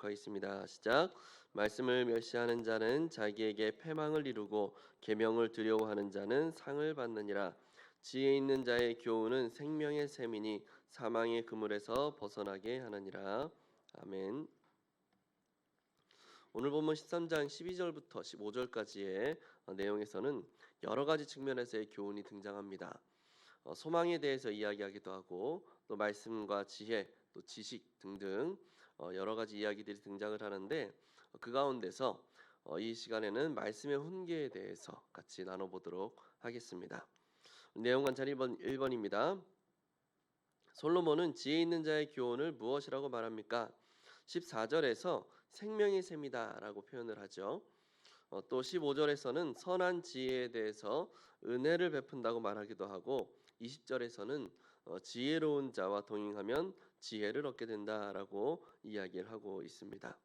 거기 있습니다. 시작. 말씀을 멸시하는 자는 자기에게 패망을 이루고 계명을 두려워하는 자는 상을 받느니라. 지혜 있는 자의 교훈은 생명의 샘이니 사망의 그물에서 벗어나게 하느니라. 아멘. 오늘 본문 13장 12절부터 15절까지의 내용에서는 여러 가지 측면에서의 교훈이 등장합니다. 소망에 대해서 이야기하기도 하고 또 말씀과 지혜, 또 지식 등등 여러 가지 이야기들이 등장을 하는데 그 가운데서 이 시간에는 말씀의 훈계에 대해서 같이 나눠보도록 하겠습니다. 내용 관찰 1번입니다. 솔로몬은 지혜 있는 자의 교훈을 무엇이라고 말합니까? 14절에서 생명의 샘이다라고 표현을 하죠. 또 15절에서는 선한 지혜에 대해서 은혜를 베푼다고 말하기도 하고 20절에서는 지혜로운 자와 동행하면 지혜를 얻게 된다라고 이야기를 하고 있습니다.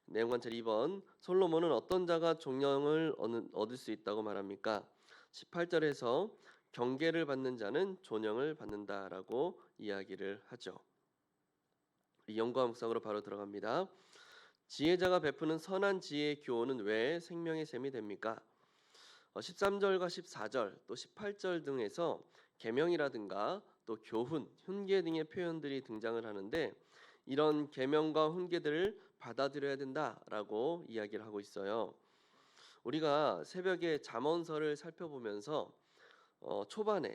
내용 관찰 2번. 솔로몬은 어떤 자가 종령을 얻을 수 있다고 말합니까? 18절에서 경계를 받는 자는 존영을 받는다라고 이야기를 하죠. 영과 묵상으로 바로 들어갑니다. 지혜자가 베푸는 선한 지혜의 교훈은 왜 생명의 샘이 됩니까? 13절과 14절 또 18절 등에서 계명이라든가 또 교훈, 훈계 등의 표현들이 등장을 하는데 이런 계명과 훈계들을 받아들여야 된다라고 이야기를 하고 있어요. 우리가 새벽에 잠언서를 살펴보면서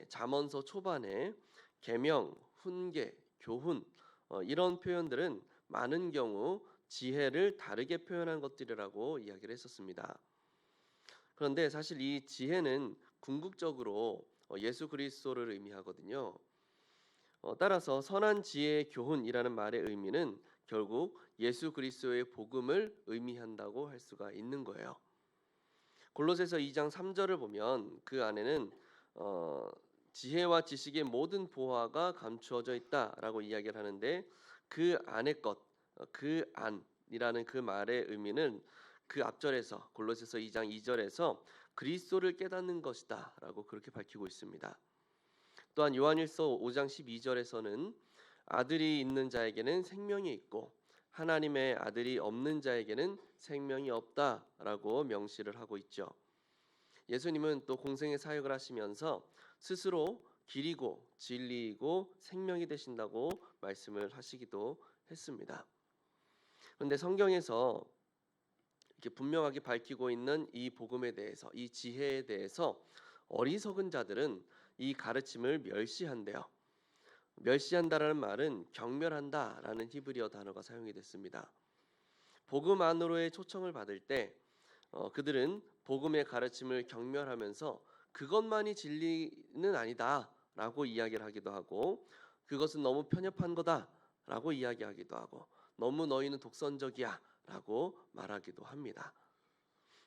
잠언서 초반에 계명, 훈계, 교훈 이런 표현들은 많은 경우 지혜를 다르게 표현한 것들이라고 이야기를 했었습니다. 그런데 사실 이 지혜는 궁극적으로 예수 그리스도를 의미하거든요. 따라서 선한 지혜의 교훈이라는 말의 의미는 결국 예수 그리스도의 복음을 의미한다고 할 수가 있는 거예요. 골로새서 2장 3절을 보면 그 안에는 지혜와 지식의 모든 보화가 감추어져 있다라고 이야기를 하는데 그 안의 것, 그 안이라는 그 말의 의미는 그 앞절에서 골로새서 2장 2절에서 그리스도를 깨닫는 것이다라고 그렇게 밝히고 있습니다. 또한 요한일서 5장 12절에서는 아들이 있는 자에게는 생명이 있고 하나님의 아들이 없는 자에게는 생명이 없다라고 명시를 하고 있죠. 예수님은 또 공생의 사역을 하시면서 스스로 길이고 진리이고 생명이 되신다고 말씀을 하시기도 했습니다. 그런데 성경에서 이렇게 분명하게 밝히고 있는 이 복음에 대해서, 이 지혜에 대해서 어리석은 자들은 이 가르침을 멸시한대요. 멸시한다라는 말은 경멸한다라는 히브리어 단어가 사용이 됐습니다. 복음 안으로의 초청을 받을 때 그들은 복음의 가르침을 경멸하면서 그것만이 진리는 아니다라고 이야기를 하기도 하고 그것은 너무 편협한 거다라고 이야기하기도 하고 너무 너희는 독선적이야라고 말하기도 합니다.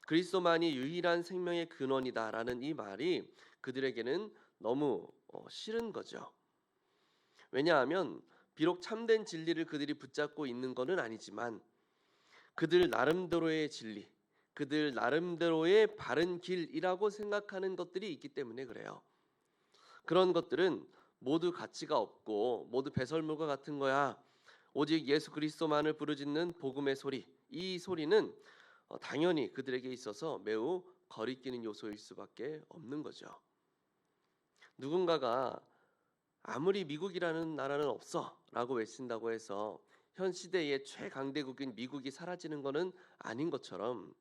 그리스도만이 유일한 생명의 근원이다라는 이 말이 그들에게는 너무 싫은 거죠. 왜냐하면 비록 참된 진리를 그들이 붙잡고 있는 것은 아니지만 그들 나름대로의 진리, 그들 나름대로의 바른 길이라고 생각하는 것들이 있기 때문에 그래요. 그런 것들은 모두 가치가 없고 모두 배설물과 같은 거야. 오직 예수 그리스도만을 부르짖는 복음의 소리, 이 소리는 당연히 그들에게 있어서 매우 거리끼는 요소일 수밖에 없는 거죠. 누군가가 아무리 미국이라는 나라는 없어라고 외친다고 해서 현 시대의 최강대국인 미국이 사라지는 것은 아닌 것처럼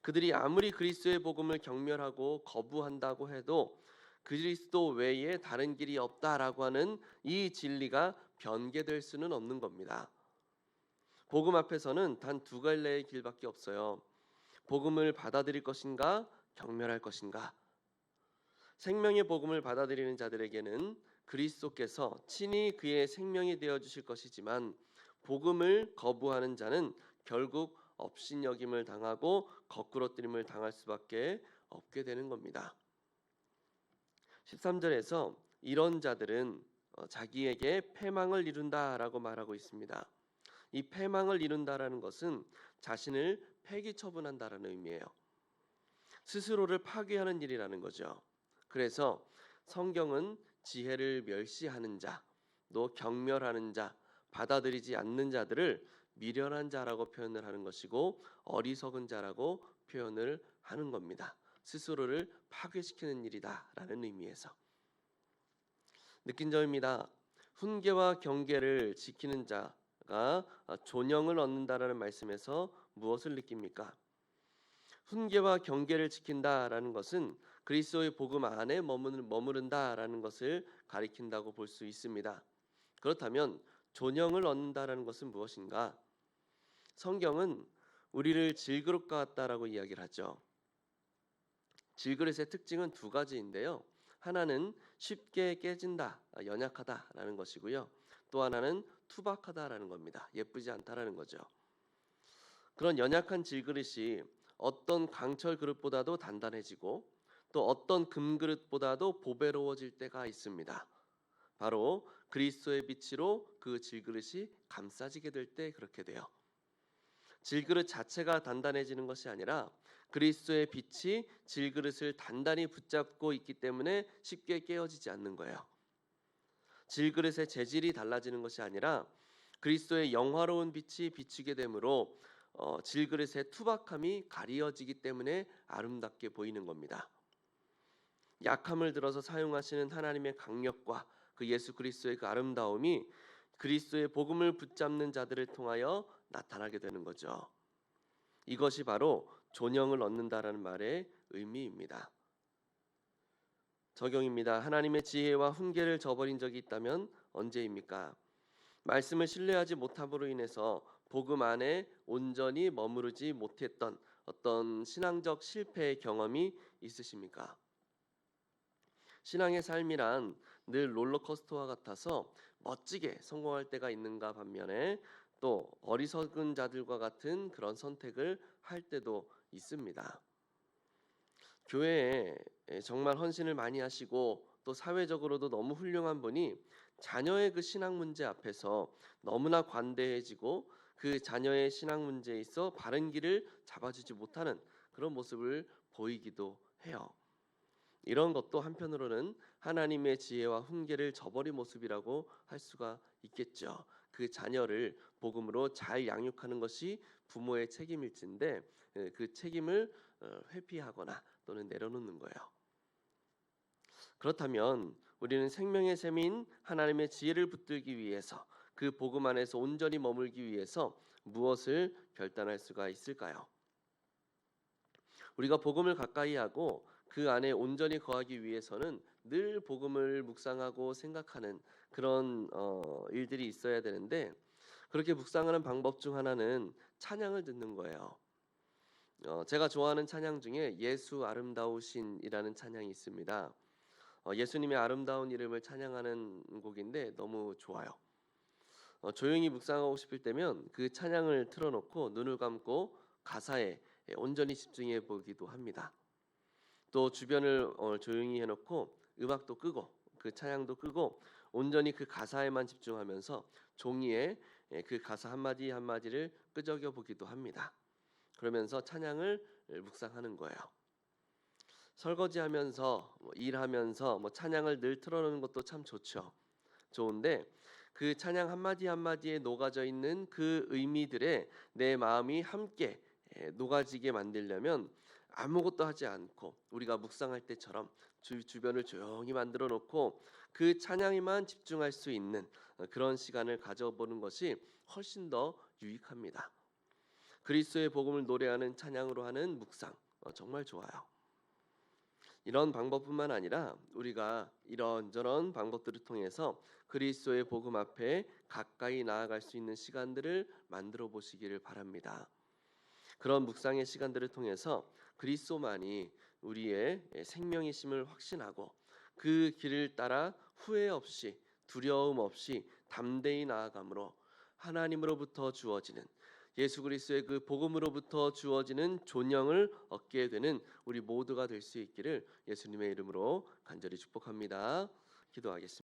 그들이 아무리 그리스도의 복음을 경멸하고 거부한다고 해도 그리스도 외에 다른 길이 없다라고 하는 이 진리가 변개될 수는 없는 겁니다. 복음 앞에서는 단 두 갈래의 길밖에 없어요. 복음을 받아들일 것인가, 경멸할 것인가. 생명의 복음을 받아들이는 자들에게는 그리스도께서 친히 그의 생명이 되어 주실 것이지만 복음을 거부하는 자는 결국 업신여김을 당하고 거꾸러뜨림을 당할 수밖에 없게 되는 겁니다. 13절에서 이런 자들은 자기에게 패망을 이룬다라고 말하고 있습니다. 이 패망을 이룬다라는 것은 자신을 폐기 처분한다라는 의미예요. 스스로를 파괴하는 일이라는 거죠. 그래서 성경은 지혜를 멸시하는 자, 또 경멸하는 자, 받아들이지 않는 자들을 미련한 자라고 표현을 하는 것이고 어리석은 자라고 표현을 하는 겁니다. 스스로를 파괴시키는 일이다라는 의미에서. 느낀 점입니다. 훈계와 경계를 지키는 자가 존영을 얻는다라는 말씀에서 무엇을 느낍니까? 훈계와 경계를 지킨다라는 것은 그리스도의 복음 안에 머무른다라는 것을 가리킨다고 볼 수 있습니다. 그렇다면 존영을 얻는다라는 것은 무엇인가? 성경은 우리를 질그릇과 같다라고 이야기를 하죠. 질그릇의 특징은 두 가지인데요. 하나는 쉽게 깨진다, 연약하다라는 것이고요. 또 하나는 투박하다라는 겁니다. 예쁘지 않다라는 거죠. 그런 연약한 질그릇이 어떤 강철 그릇보다도 단단해지고 또 어떤 금 그릇보다도 보배로워질 때가 있습니다. 바로 그리스도의 빛으로 그 질그릇이 감싸지게 될 때 그렇게 돼요. 질그릇 자체가 단단해지는 것이 아니라 그리스도의 빛이 질그릇을 단단히 붙잡고 있기 때문에 쉽게 깨어지지 않는 거예요. 질그릇의 재질이 달라지는 것이 아니라 그리스도의 영화로운 빛이 비추게 되므로 질그릇의 투박함이 가리어지기 때문에 아름답게 보이는 겁니다. 약함을 들어서 사용하시는 하나님의 강력과 그 예수 그리스도의 그 아름다움이 그리스도의 복음을 붙잡는 자들을 통하여 나타나게 되는 거죠. 이것이 바로 존영을 얻는다라는 말의 의미입니다. 적용입니다. 하나님의 지혜와 훈계를 저버린 적이 있다면 언제입니까? 말씀을 신뢰하지 못함으로 인해서 복음 안에 온전히 머무르지 못했던 어떤 신앙적 실패의 경험이 있으십니까? 신앙의 삶이란 늘 롤러코스터와 같아서 멋지게 성공할 때가 있는가 반면에 또 어리석은 자들과 같은 그런 선택을 할 때도 있습니다. 교회에 정말 헌신을 많이 하시고 또 사회적으로도 너무 훌륭한 분이 자녀의 그 신앙 문제 앞에서 너무나 관대해지고 그 자녀의 신앙 문제에 있어 바른 길을 잡아주지 못하는 그런 모습을 보이기도 해요. 이런 것도 한편으로는 하나님의 지혜와 훈계를 저버린 모습이라고 할 수가 있겠죠. 그 자녀를 복음으로 잘 양육하는 것이 부모의 책임일진데 그 책임을 회피하거나 또는 내려놓는 거예요. 그렇다면 우리는 생명의 셈인 하나님의 지혜를 붙들기 위해서 그 복음 안에서 온전히 머물기 위해서 무엇을 결단할 수가 있을까요? 우리가 복음을 가까이 하고 그 안에 온전히 거하기 위해서는 늘 복음을 묵상하고 생각하는 그런 일들이 있어야 되는데 그렇게 묵상하는 방법 중 하나는 찬양을 듣는 거예요. 제가 좋아하는 찬양 중에 예수 아름다우신이라는 찬양이 있습니다. 예수님의 아름다운 이름을 찬양하는 곡인데 너무 좋아요. 조용히 묵상하고 싶을 때면 그 찬양을 틀어놓고 눈을 감고 가사에 온전히 집중해 보기도 합니다. 또 주변을 조용히 해놓고 음악도 끄고 그 찬양도 끄고 온전히 그 가사에만 집중하면서 종이에 그 가사 한마디 한마디를 끄적여 보기도 합니다. 그러면서 찬양을 묵상하는 거예요. 설거지하면서 일하면서 찬양을 늘 틀어놓는 것도 참 좋은데 그 찬양 한마디 한마디에 녹아져 있는 그 의미들에 내 마음이 함께 녹아지게 만들려면 아무것도 하지 않고 우리가 묵상할 때처럼 주변을 조용히 만들어 놓고 그 찬양에만 집중할 수 있는 그런 시간을 가져보는 것이 훨씬 더 유익합니다. 그리스도의 복음을 노래하는 찬양으로 하는 묵상 정말 좋아요. 이런 방법뿐만 아니라 우리가 이런저런 방법들을 통해서 그리스도의 복음 앞에 가까이 나아갈 수 있는 시간들을 만들어 보시기를 바랍니다. 그런 묵상의 시간들을 통해서 그리스도만이 우리의 생명이심을 확신하고 그 길을 따라 후회 없이 두려움 없이 담대히 나아감으로 하나님으로부터 주어지는 예수 그리스도의 그 복음으로부터 주어지는 존영을 얻게 되는 우리 모두가 될 수 있기를 예수님의 이름으로 간절히 축복합니다. 기도하겠습니다.